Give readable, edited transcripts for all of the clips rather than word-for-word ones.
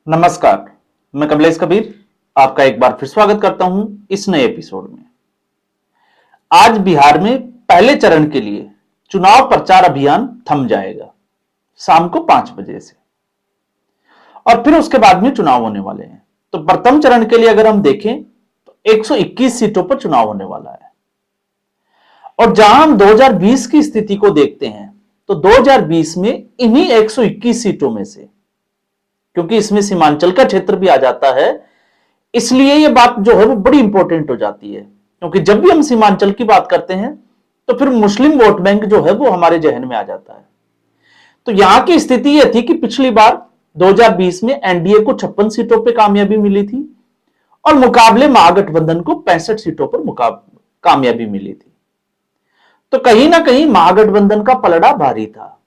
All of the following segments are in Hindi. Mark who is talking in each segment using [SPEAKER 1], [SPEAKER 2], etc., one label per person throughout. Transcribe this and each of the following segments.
[SPEAKER 1] नमस्कार, मैं कमलेश कबीर आपका एक बार फिर स्वागत करता हूं इस नए एपिसोड में। आज बिहार में पहले चरण के लिए चुनाव प्रचार अभियान थम जाएगा शाम को 5 बजे से और फिर उसके बाद में चुनाव होने वाले हैं। तो प्रथम चरण के लिए अगर हम देखें तो 121 सीटों पर चुनाव होने वाला है और जहां हम 2020 की स्थिति को देखते हैं तो 2020 में इन्हीं 121 सीटों में से, क्योंकि इसमें सीमांचल का क्षेत्र भी आ जाता है, इसलिए यह बात जो है वो बड़ी इंपॉर्टेंट हो जाती है। क्योंकि जब भी हम सीमांचल की बात करते हैं तो फिर मुस्लिम वोट बैंक जो है वो हमारे जहन में आ जाता है। तो यहां की स्थिति यह थी कि पिछली बार 2020 में एनडीए को 56 सीटों पर कामयाबी मिली थी और मुकाबले महागठबंधन को 65 सीटों पर कामयाबी मिली थी। तो कहीं ना कहीं महागठबंधन का पलड़ा भारी था।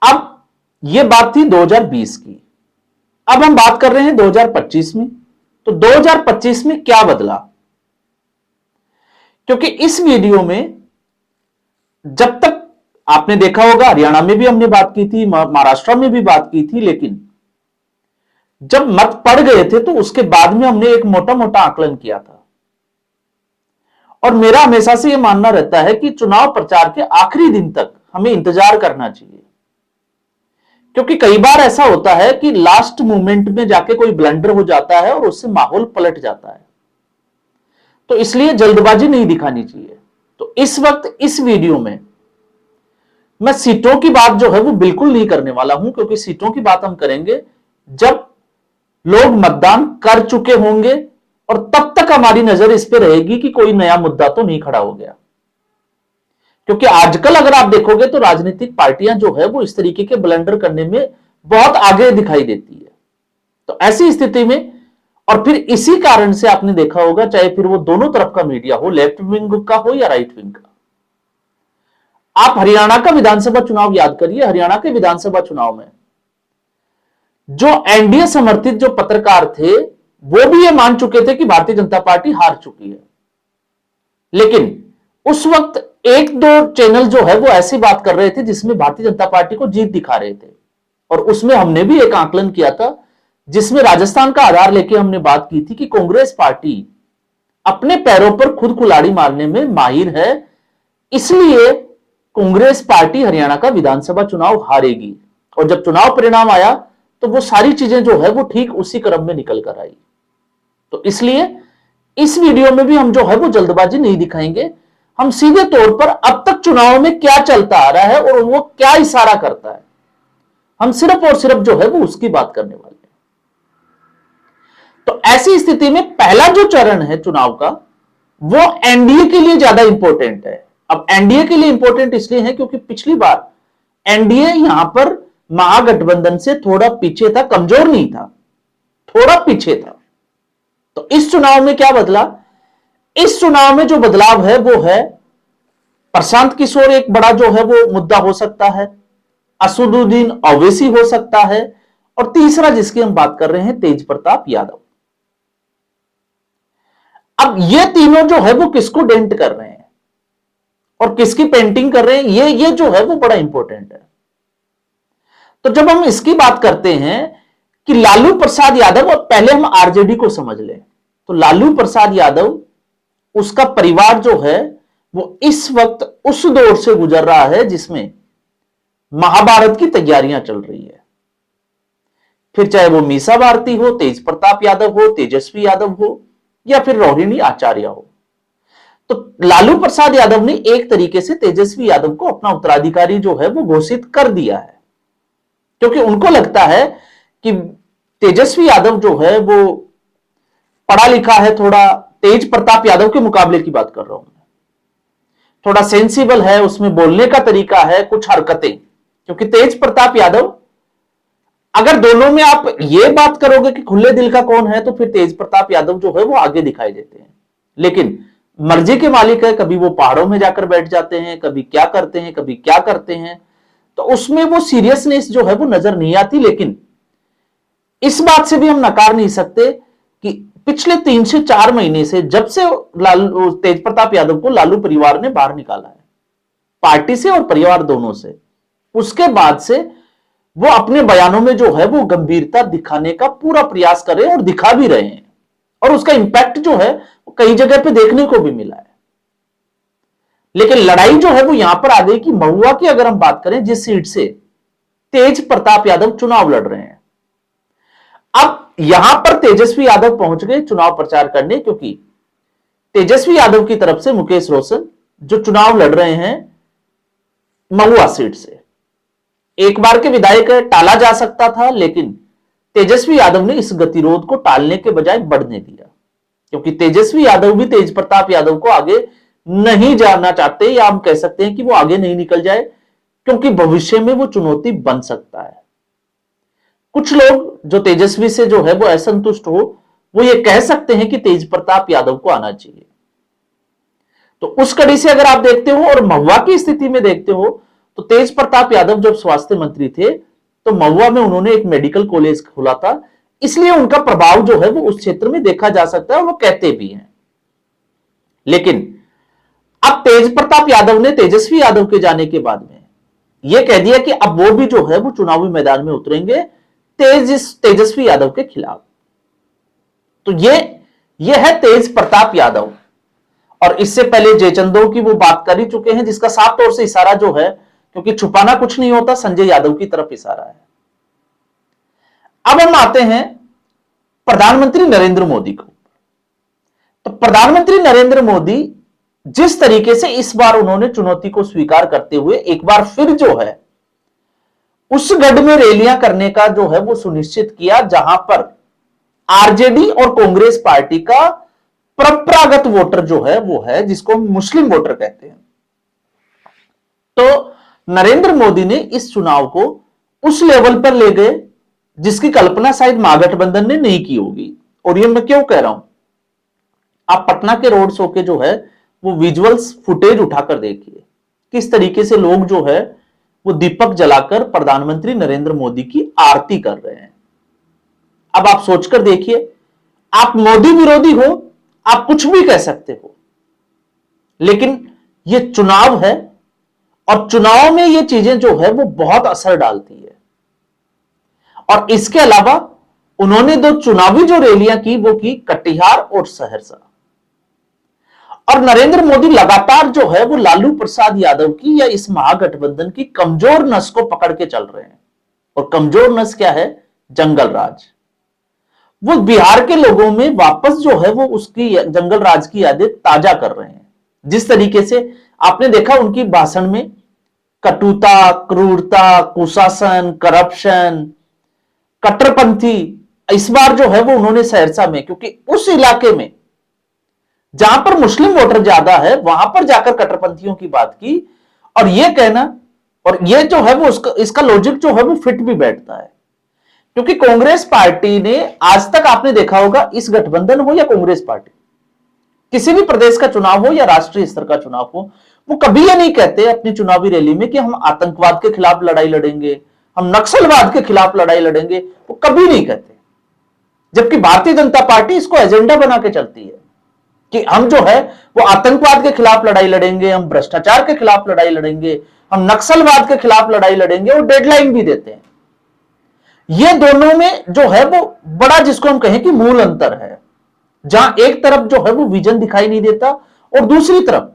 [SPEAKER 1] अब यह बात थी 2020 की। अब हम बात कर रहे हैं 2025 में। तो 2025 में क्या बदला? क्योंकि इस वीडियो में जब तक आपने देखा होगा, हरियाणा में भी हमने बात की थी, महाराष्ट्र में भी बात की थी, लेकिन जब मत पड़ गए थे तो उसके बाद में हमने एक मोटा मोटा आकलन किया था। और मेरा हमेशा से यह मानना रहता है कि चुनाव प्रचार के आखिरी दिन तक हमें इंतजार करना चाहिए, क्योंकि कई बार ऐसा होता है कि लास्ट मोमेंट में जाके कोई ब्लंडर हो जाता है और उससे माहौल पलट जाता है। तो इसलिए जल्दबाजी नहीं दिखानी चाहिए। तो इस वक्त इस वीडियो में मैं सीटों की बात जो है वो बिल्कुल नहीं करने वाला हूं, क्योंकि सीटों की बात हम करेंगे जब लोग मतदान कर चुके होंगे और तब तक हमारी नजर इस पर रहेगी कि कोई नया मुद्दा तो नहीं खड़ा हो गया। क्योंकि आजकल अगर आप देखोगे तो राजनीतिक पार्टियां जो है वो इस तरीके के ब्लंडर करने में बहुत आगे दिखाई देती है। तो ऐसी स्थिति में, और फिर इसी कारण से आपने देखा होगा, चाहे फिर वो दोनों तरफ का मीडिया हो, लेफ्ट विंग का हो या राइट विंग का, आप हरियाणा का विधानसभा चुनाव याद करिए। हरियाणा के विधानसभा चुनाव में जो एनडीए समर्थित जो पत्रकार थे वो भी ये मान चुके थे कि भारतीय जनता पार्टी हार चुकी है, लेकिन उस वक्त एक दो चैनल जो है वो ऐसी बात कर रहे थे जिसमें भारतीय जनता पार्टी को जीत दिखा रहे थे। और उसमें हमने भी एक आकलन किया था जिसमें राजस्थान का आधार लेके हमने बात की थी कि कांग्रेस पार्टी अपने पैरों पर खुद कुल्हाड़ी मारने में माहिर है, इसलिए कांग्रेस पार्टी हरियाणा का विधानसभा चुनाव हारेगी। और जब चुनाव परिणाम आया तो वो सारी चीजें जो है वो ठीक उसी क्रम में निकल कर आई। तो इसलिए इस वीडियो में भी हम जो है वो जल्दबाजी नहीं दिखाएंगे। हम सीधे तौर पर अब तक चुनाव में क्या चलता आ रहा है और वो क्या इशारा करता है, हम सिर्फ और सिर्फ जो है वो उसकी बात करने वाले हैं। तो ऐसी स्थिति में पहला जो चरण है चुनाव का वो एनडीए के लिए ज्यादा इंपॉर्टेंट है। अब एनडीए के लिए इंपॉर्टेंट इसलिए है क्योंकि पिछली बार एनडीए यहां पर महागठबंधन से थोड़ा पीछे था, कमजोर नहीं था, थोड़ा पीछे था। तो इस चुनाव में क्या बदला? इस चुनाव में जो बदलाव है वो है प्रशांत किशोर, एक बड़ा जो है वो मुद्दा हो सकता है, असदुद्दीन ओवैसी हो सकता है, और तीसरा जिसकी हम बात कर रहे हैं तेज प्रताप यादव। अब ये तीनों जो है वो किसको डेंट कर रहे हैं और किसकी पेंटिंग कर रहे हैं, ये जो है वो बड़ा इंपॉर्टेंट है। तो जब हम इसकी बात करते हैं कि लालू प्रसाद यादव, और पहले हम आरजेडी को समझ लें, तो लालू प्रसाद यादव, उसका परिवार जो है वो इस वक्त उस दौर से गुजर रहा है जिसमें महाभारत की तैयारियां चल रही है। फिर चाहे वो मीसा भारती हो, तेज प्रताप यादव हो, तेजस्वी यादव हो, या फिर रोहिणी आचार्य हो। तो लालू प्रसाद यादव ने एक तरीके से तेजस्वी यादव को अपना उत्तराधिकारी जो है वो घोषित कर दिया है, क्योंकि उनको लगता है कि तेजस्वी यादव जो है वो पढ़ा लिखा है, थोड़ा तेज प्रताप यादव के मुकाबले की बात कर रहा हूं मैं, थोड़ा सेंसिबल है, उसमें बोलने का तरीका है, कुछ हरकतें। क्योंकि तेज प्रताप यादव, अगर दोनों में आप ये बात करोगे कि खुले दिल का कौन है, तो फिर तेज प्रताप यादव जो है वो आगे दिखाई देते हैं। लेकिन मर्जी के मालिक है, कभी वो पहाड़ों में जाकर बैठ जाते हैं, कभी क्या करते हैं, कभी क्या करते हैं, तो उसमें वो सीरियसनेस जो है वो नजर नहीं आती। लेकिन इस बात से भी हम नकार नहीं सकते कि पिछले 3 से 4 महीने से, जब से तेज प्रताप यादव को लालू परिवार ने बाहर निकाला है, पार्टी से और परिवार दोनों से, उसके बाद से वो अपने बयानों में जो है वो गंभीरता दिखाने का पूरा प्रयास कर रहे हैं और दिखा भी रहे हैं, और उसका इंपैक्ट जो है वो कई जगह पे देखने को भी मिला है। लेकिन लड़ाई जो है वो यहां पर आ गई कि महुआ की अगर हम बात करें, जिस सीट से तेज प्रताप यादव चुनाव लड़ रहे हैं, अब यहां पर तेजस्वी यादव पहुंच गए चुनाव प्रचार करने, क्योंकि तेजस्वी यादव की तरफ से मुकेश रोशन जो चुनाव लड़ रहे हैं महुआ सीट से, एक बार के विधायक टाला जा सकता था, लेकिन तेजस्वी यादव ने इस गतिरोध को टालने के बजाय बढ़ने दिया, क्योंकि तेजस्वी यादव भी तेज प्रताप यादव को आगे नहीं जाना चाहते, या हम कह सकते हैं कि वो आगे नहीं निकल जाए, क्योंकि भविष्य में वो चुनौती बन सकता है। कुछ लोग जो तेजस्वी से जो है वो असंतुष्ट हो, वो ये कह सकते हैं कि तेज प्रताप यादव को आना चाहिए। तो उस कड़ी से अगर आप देखते हो और महुआ की स्थिति में देखते हो, तो तेज प्रताप यादव जब स्वास्थ्य मंत्री थे तो महुआ में उन्होंने एक मेडिकल कॉलेज खोला था, इसलिए उनका प्रभाव जो है वो उस क्षेत्र में देखा जा सकता है, और वो कहते भी हैं। लेकिन अब तेज प्रताप यादव ने तेजस्वी यादव के जाने के बाद में यह कह दिया कि अब वो भी जो है वो चुनावी मैदान में उतरेंगे तेजस्वी यादव के खिलाफ। तो ये है तेज प्रताप यादव। और इससे पहले जयचंदो की वो बात कर ही चुके हैं, जिसका साफ तौर से इशारा जो है, क्योंकि छुपाना कुछ नहीं होता, संजय यादव की तरफ इशारा है। अब हम आते हैं प्रधानमंत्री नरेंद्र मोदी को। तो प्रधानमंत्री नरेंद्र मोदी जिस तरीके से इस बार उन्होंने चुनौती को स्वीकार करते हुए एक बार फिर जो है उस गढ़ में रैलियां करने का जो है वो सुनिश्चित किया, जहां पर आरजेडी और कांग्रेस पार्टी का परंपरागत वोटर जो है वो है, जिसको हम मुस्लिम वोटर कहते हैं। तो नरेंद्र मोदी ने इस चुनाव को उस लेवल पर ले गए जिसकी कल्पना शायद महागठबंधन ने नहीं की होगी। और ये मैं क्यों कह रहा हूं, आप पटना के रोड शो के जो है वो विजुअल्स फुटेज उठाकर देखिए, किस तरीके से लोग जो है वो दीपक जलाकर प्रधानमंत्री नरेंद्र मोदी की आरती कर रहे हैं। अब आप सोचकर देखिए, आप मोदी विरोधी हो, आप कुछ भी कह सकते हो, लेकिन ये चुनाव है और चुनाव में ये चीजें जो है वो बहुत असर डालती है। और इसके अलावा उन्होंने दो चुनावी जो रैलियां की वो की कटिहार और सहरसा। और नरेंद्र मोदी लगातार जो है वो लालू प्रसाद यादव की या इस महागठबंधन की कमजोर नस को पकड़ के चल रहे हैं। और कमजोर नस क्या है? जंगल राज। वो बिहार के लोगों में वापस जो है वो उसकी जंगल राज की यादें ताजा कर रहे हैं। जिस तरीके से आपने देखा उनकी भाषण में कटुता, क्रूरता, कुशासन, करप्शन, कट्टरपंथी, इस बार जो है वो उन्होंने सहरसा में, क्योंकि उस इलाके में जहां पर मुस्लिम वोटर ज्यादा है वहां पर जाकर कट्टरपंथियों की बात की। और ये कहना, और ये जो है वो इसका लॉजिक जो है वो फिट भी बैठता है, क्योंकि कांग्रेस पार्टी ने आज तक आपने देखा होगा, इस गठबंधन हो या कांग्रेस पार्टी, किसी भी प्रदेश का चुनाव हो या राष्ट्रीय स्तर का चुनाव हो, वो कभी ये नहीं कहते अपनी चुनावी रैली में कि हम आतंकवाद के खिलाफ लड़ाई लड़ेंगे, हम नक्सलवाद के खिलाफ लड़ाई लड़ेंगे, वो कभी नहीं कहते। जबकि भारतीय जनता पार्टी इसको एजेंडा बना के चलती है कि हम जो है वो आतंकवाद के खिलाफ लड़ाई लड़ेंगे, हम भ्रष्टाचार के खिलाफ लड़ाई लड़ेंगे, हम नक्सलवाद के खिलाफ लड़ाई लड़ेंगे, और डेडलाइन भी देते हैं। ये दोनों में जो है वो बड़ा, जिसको हम कहें कि मूल अंतर है, जहां एक तरफ जो है वो विजन दिखाई नहीं देता और दूसरी तरफ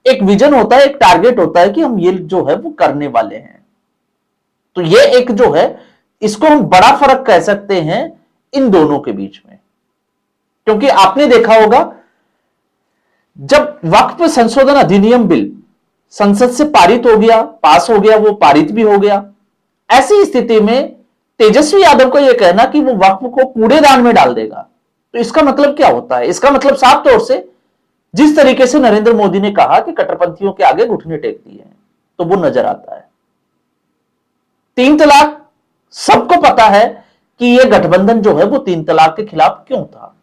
[SPEAKER 1] एक विजन होता है, एक टारगेट होता है कि हम ये जो है वो करने वाले हैं। तो ये एक जो है, इसको हम बड़ा फर्क कह सकते हैं इन दोनों के बीच में। क्योंकि आपने देखा होगा, जब वक्फ संशोधन अधिनियम बिल संसद से पारित हो गया, पास हो गया, वो पारित भी हो गया, ऐसी स्थिति में तेजस्वी यादव का यह कहना कि वो वक्फ को कूड़ेदान में डाल देगा, तो इसका मतलब क्या होता है? इसका मतलब साफ तौर से, जिस तरीके से नरेंद्र मोदी ने कहा कि कट्टरपंथियों के आगे घुटने टेक दिए हैं, तो वो नजर आता है। 3 तलाक, सबको पता है कि यह गठबंधन जो है वो 3 तलाक के खिलाफ क्यों था।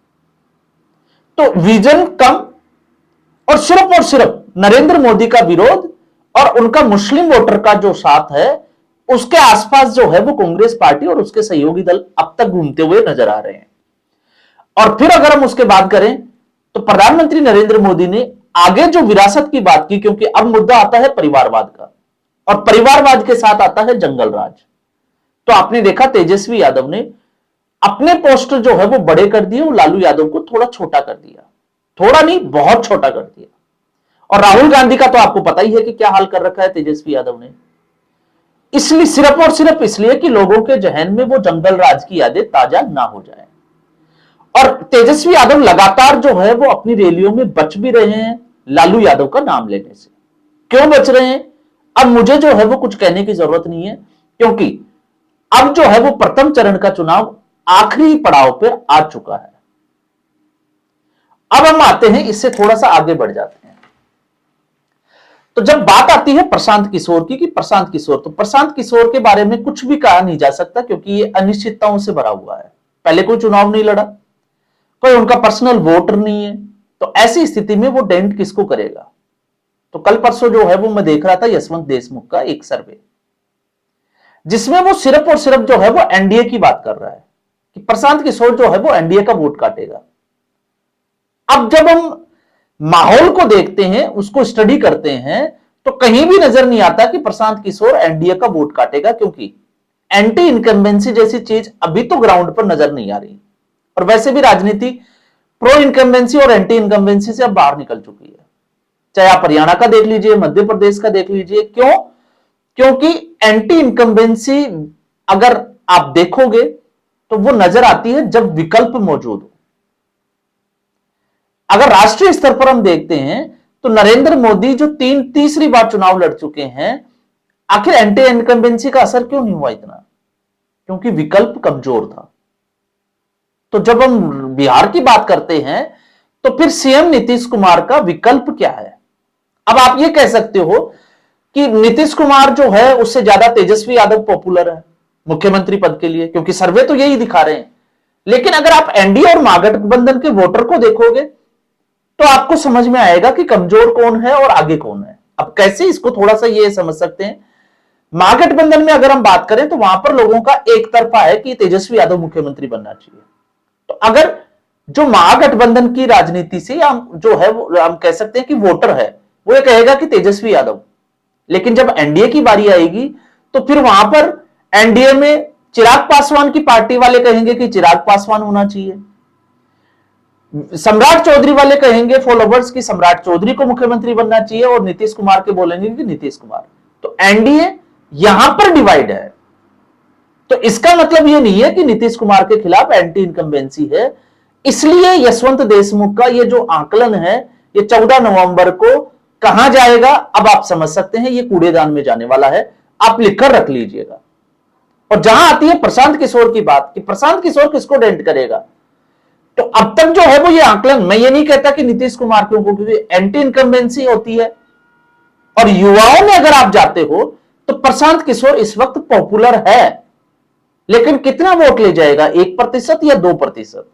[SPEAKER 1] तो विजन कम और सिर्फ नरेंद्र मोदी का विरोध और उनका मुस्लिम वोटर का जो साथ है, उसके आसपास जो है वो कांग्रेस पार्टी और उसके सहयोगी दल अब तक घूमते हुए नजर आ रहे हैं। और फिर अगर हम उसके बात करें तो प्रधानमंत्री नरेंद्र मोदी ने आगे जो विरासत की बात की, क्योंकि अब मुद्दा आता है परिवारवाद का, और परिवारवाद के साथ आता है जंगल राज। तो तो आपने देखा तेजस्वी यादव ने अपने पोस्टर जो है वो बड़े कर दिए और लालू यादव को थोड़ा छोटा कर दिया, थोड़ा नहीं बहुत छोटा कर दिया। और राहुल गांधी का तो आपको पता ही है कि क्या हाल कर रखा है तेजस्वी यादव ने, इसलिए सिर्फ और सिर्फ इसलिए कि लोगों के जहन में वो जंगल राज की यादें ताजा ना हो जाए। और तेजस्वी यादव लगातार जो है वो अपनी रैलियों में बच भी रहे हैं लालू यादव का नाम लेने से। क्यों बच रहे हैं, अब मुझे जो है वो कुछ कहने की जरूरत नहीं है, क्योंकि अब जो है वो प्रथम चरण का चुनाव आखिरी पड़ाव पे आ चुका है। अब हम आते हैं, इससे थोड़ा सा आगे बढ़ जाते हैं। तो जब बात आती है प्रशांत किशोर की, कि प्रशांत किशोर, तो प्रशांत किशोर के बारे में कुछ भी कहा नहीं जा सकता, क्योंकि ये अनिश्चितताओं से भरा हुआ है। पहले कोई चुनाव नहीं लड़ा, कोई उनका पर्सनल वोटर नहीं है, तो ऐसी स्थिति में वो डेंट किसको करेगा। तो कल परसों जो है वो मैं देख रहा था यशवंत देशमुख का एक सर्वे, जिसमें वो सिर्फ और सिर्फ जो है वो एनडीए की बात कर रहा है कि प्रशांत किशोर जो है वो एनडीए का वोट काटेगा। अब जब हम माहौल को देखते हैं, उसको स्टडी करते हैं, तो कहीं भी नजर नहीं आता कि प्रशांत किशोर एनडीए का वोट काटेगा, क्योंकि एंटी इनकम्बेंसी जैसी चीज अभी तो ग्राउंड पर नजर नहीं आ रही। और वैसे भी राजनीति प्रो इनकम्बेंसी और एंटी इनकम्बेंसी से अब बाहर निकल चुकी है। चाहे आप हरियाणा का देख लीजिए, मध्य प्रदेश का देख लीजिए। क्यों? क्योंकि एंटी इनकम्बेंसी अगर आप देखोगे तो वो नजर आती है जब विकल्प मौजूद हो। अगर राष्ट्रीय स्तर पर हम देखते हैं तो नरेंद्र मोदी जो तीसरी बार चुनाव लड़ चुके हैं, आखिर एंटी इनकम्बेंसी का असर क्यों नहीं हुआ इतना? क्योंकि विकल्प कमजोर था। तो जब हम बिहार की बात करते हैं तो फिर सीएम नीतीश कुमार का विकल्प क्या है? अब आप ये कह सकते हो कि नीतीश कुमार जो है उससे ज्यादा तेजस्वी यादव पॉपुलर है मुख्यमंत्री पद के लिए, क्योंकि सर्वे तो यही दिखा रहे हैं। लेकिन अगर आप एनडीए और महागठबंधन के वोटर को देखोगे तो आपको समझ में आएगा कि कमजोर कौन है और आगे कौन है। अब कैसे इसको थोड़ा सा ये समझ सकते हैं, महागठबंधन में अगर हम बात करें तो वहां पर लोगों का एक तरफा है कि तेजस्वी यादव मुख्यमंत्री बनना चाहिए। तो अगर जो महागठबंधन की राजनीति से हम जो है वो हम कह सकते हैं कि वोटर है, वो ये कहेगा कि तेजस्वी यादव। लेकिन जब एनडीए की बारी आएगी तो फिर वहां पर एनडीए में चिराग पासवान की पार्टी वाले कहेंगे कि चिराग पासवान होना चाहिए, सम्राट चौधरी वाले कहेंगे फॉलोवर्स की सम्राट चौधरी को मुख्यमंत्री बनना चाहिए, और नीतीश कुमार के बोलेंगे कि नीतीश कुमार। तो एनडीए यहां पर डिवाइड है। तो इसका मतलब यह नहीं है कि नीतीश कुमार के खिलाफ एंटी इनकम्बेंसी है। इसलिए यशवंत देशमुख का यह जो आकलन है, ये 14 नवंबर को कहां जाएगा, अब आप समझ सकते हैं, ये कूड़ेदान में जाने वाला है। आप लिखकर रख लीजिएगा। और जहां आती है प्रशांत किशोर की बात कि प्रशांत किशोर किसको डेंट करेगा, तो अब तक जो है वो ये आकलन, मैं ये नहीं कहता कि नीतीश कुमार क्योंकि एंटी इनकम्बेंसी होती है। और युवाओं में अगर आप जाते हो तो प्रशांत किशोर इस वक्त पॉपुलर है, लेकिन कितना वोट ले जाएगा, 1% या 2%?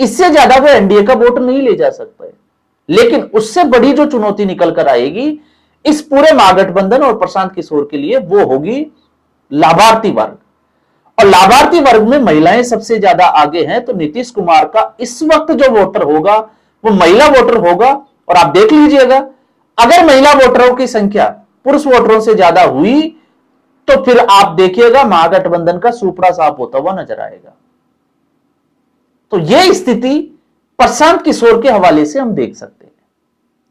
[SPEAKER 1] इससे ज्यादा वो एनडीए का वोट नहीं ले जा सकता है। लेकिन उससे बड़ी जो चुनौती निकल कर आएगी इस पूरे महागठबंधन और प्रशांत किशोर के लिए, वो होगी लाभार्थी वर्ग। और लाभार्थी वर्ग में महिलाएं सबसे ज्यादा आगे हैं। तो नीतीश कुमार का इस वक्त जो वोटर होगा वो महिला वोटर होगा। और आप देख लीजिएगा, अगर महिला वोटरों की संख्या पुरुष वोटरों से ज्यादा हुई तो फिर आप देखिएगा महागठबंधन का सुपड़ा साफ होता हुआ नजर आएगा। तो यह स्थिति प्रशांत किशोर के हवाले से हम देख सकते हैं।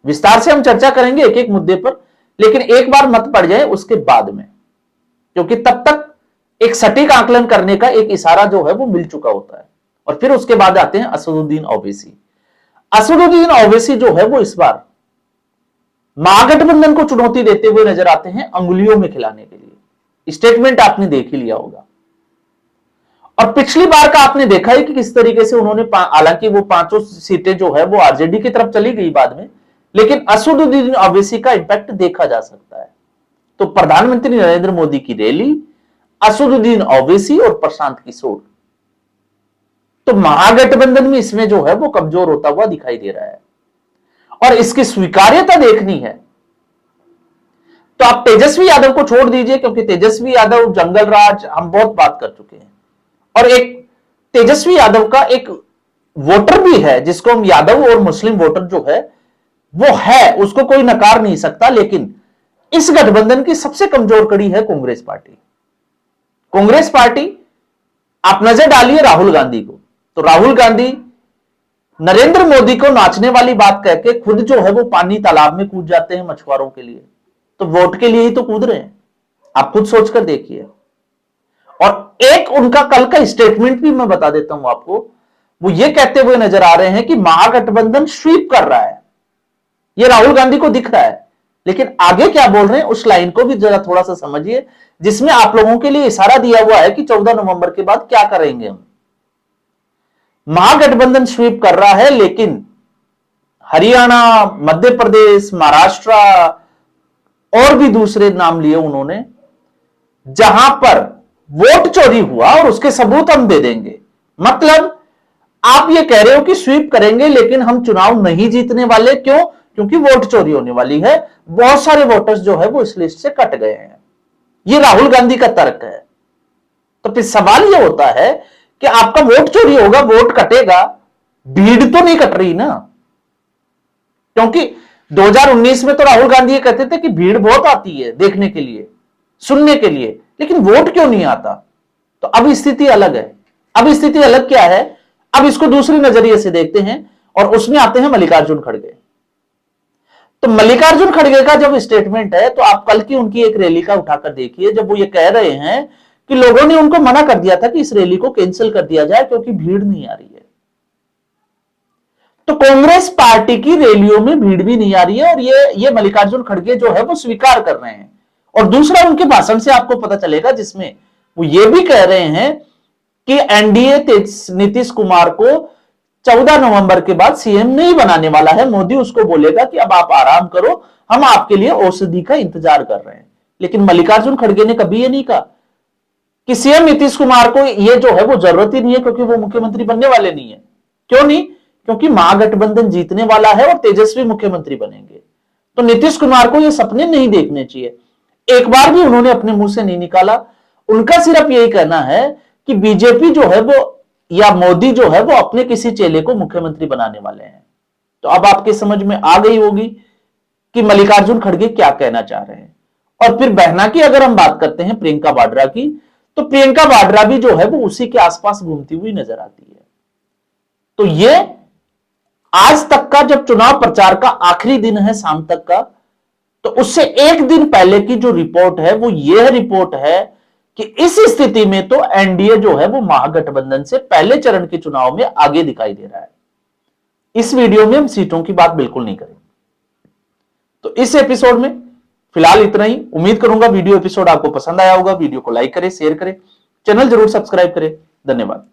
[SPEAKER 1] विस्तार से हम चर्चा करेंगे एक एक मुद्दे पर, लेकिन एक बार मत पड़ जाए उसके बाद में, क्योंकि तब तक एक सटीक आकलन करने का एक इशारा जो है वो मिल चुका होता है। और फिर उसके बाद आते हैं असदुद्दीन ओवैसी। असदुद्दीन ओवैसी जो है वो इस बार महागठबंधन को चुनौती देते हुए नजर आते हैं अंगुलियों में खिलाने के लिए। स्टेटमेंट आपने देख ही लिया होगा। और पिछली बार का आपने देखा है कि किस तरीके से उन्होंने, हालांकि वो 5 सीटें जो है वो आरजेडी की तरफ चली गई बाद में, लेकिन असदुद्दीन ओवैसी का इंपैक्ट देखा जा सकता है। तो प्रधानमंत्री नरेंद्र मोदी की रैली, असदुद्दीन ओवैसी और प्रशांत किशोर, तो महागठबंधन में इसमें जो है वो कमजोर होता हुआ दिखाई दे रहा है। और इसकी स्वीकार्यता देखनी है तो आप तेजस्वी यादव को छोड़ दीजिए, क्योंकि तेजस्वी यादव जंगल राज हम बहुत बात कर चुके हैं। और एक तेजस्वी यादव का एक वोटर भी है जिसको हम यादव और मुस्लिम वोटर जो है वो है, उसको कोई नकार नहीं सकता। लेकिन इस गठबंधन की सबसे कमजोर कड़ी है कांग्रेस पार्टी। कांग्रेस पार्टी, आप नजर डालिए राहुल गांधी को, तो राहुल गांधी नरेंद्र मोदी को नाचने वाली बात कह के खुद जो है वो पानी तालाब में कूद जाते हैं मछुआरों के लिए, तो वोट के लिए ही तो कूद रहे हैं, आप खुद सोचकर देखिए। और एक उनका कल का स्टेटमेंट भी मैं बता देता हूं आपको, वो ये कहते हुए नजर आ रहे हैं कि महागठबंधन स्वीप कर रहा है, ये राहुल गांधी को दिख रहा है, लेकिन आगे क्या बोल रहे हैं उस लाइन को भी जरा थोड़ा सा समझिए, जिसमें आप लोगों के लिए इशारा दिया हुआ है कि 14 नवंबर के बाद क्या करेंगे हम। महागठबंधन स्वीप कर रहा है, लेकिन हरियाणा, मध्य प्रदेश, महाराष्ट्र और भी दूसरे नाम लिए उन्होंने, जहां पर वोट चोरी हुआ और उसके सबूत हम दे देंगे। मतलब आप ये कह रहे हो कि स्वीप करेंगे लेकिन हम चुनाव नहीं जीतने वाले, क्यों? क्योंकि वोट चोरी होने वाली है, बहुत सारे वोटर्स जो है वो इस लिस्ट से कट गए हैं। ये राहुल गांधी का तर्क है। तो फिर सवाल ये होता है कि आपका वोट चोरी होगा, वोट कटेगा, भीड़ तो नहीं कट रही ना, क्योंकि 2019 में तो राहुल गांधी ये कहते थे कि भीड़ बहुत आती है देखने के लिए, सुनने के लिए, लेकिन वोट क्यों नहीं आता? तो अब स्थिति अलग है। अब स्थिति अलग क्या है, अब इसको दूसरे नजरिए से देखते हैं और उसमें आते हैं मल्लिकार्जुन खड़गे। तो मल्लिकार्जुन खड़गे का जब स्टेटमेंट है, तो आप कल की उनकी एक रैली का उठाकर देखिए, जब वो ये कह रहे हैं कि लोगों ने उनको मना कर दिया था कि इस रैली को कैंसिल कर दिया जाए क्योंकि भीड़ नहीं आ रही है। तो कांग्रेस पार्टी की रैलियों में भीड़ भी नहीं आ रही है, और ये मल्लिकार्जुन खड़गे जो है वो स्वीकार कर रहे हैं। और दूसरा उनके भाषण से आपको पता चलेगा, जिसमें वो ये भी कह रहे हैं कि एनडीए नीतीश कुमार को 14 नवंबर के बाद सीएम नहीं बनाने वाला है। मोदी उसको बोलेगा कि अब आप आराम करो, हम आपके लिए औषधि का इंतजार कर रहे हैं। लेकिन मल्लिकार्जुन खड़गे ने कभी ये नहीं कहा कि सीएम नीतीश कुमार को ये जो है वो जरूरत ही नहीं है, क्योंकि वो मुख्यमंत्री बनने वाले नहीं है। क्यों नहीं? क्योंकि महागठबंधन जीतने वाला है और तेजस्वी मुख्यमंत्री बनेंगे। तो नीतीश कुमार को ये सपने नहीं देखने चाहिए। एक बार भी उन्होंने अपने मुंह से नहीं निकाला। उनका सिर्फ यही कहना है कि बीजेपी जो है वो, या मोदी जो है वो अपने किसी चेले को मुख्यमंत्री बनाने वाले हैं। तो अब आपके समझ में आ गई होगी कि मल्लिकार्जुन खड़गे क्या कहना चाह रहे हैं। और फिर बहना की अगर हम बात करते हैं प्रियंका वाड्रा की, तो प्रियंका वाड्रा भी जो है वो उसी के आसपास घूमती हुई नजर आती है। तो ये आज तक का जब चुनाव प्रचार का आखिरी दिन है शाम तक का, तो उससे एक दिन पहले की जो रिपोर्ट है वो यह रिपोर्ट है कि इस स्थिति में तो एनडीए जो है वो महागठबंधन से पहले चरण के चुनाव में आगे दिखाई दे रहा है। इस वीडियो में हम सीटों की बात बिल्कुल नहीं करेंगे। तो इस एपिसोड में फिलहाल इतना ही। उम्मीद करूंगा वीडियो एपिसोड आपको पसंद आया होगा। वीडियो को लाइक करें, शेयर करें, चैनल जरूर सब्सक्राइब करें। धन्यवाद।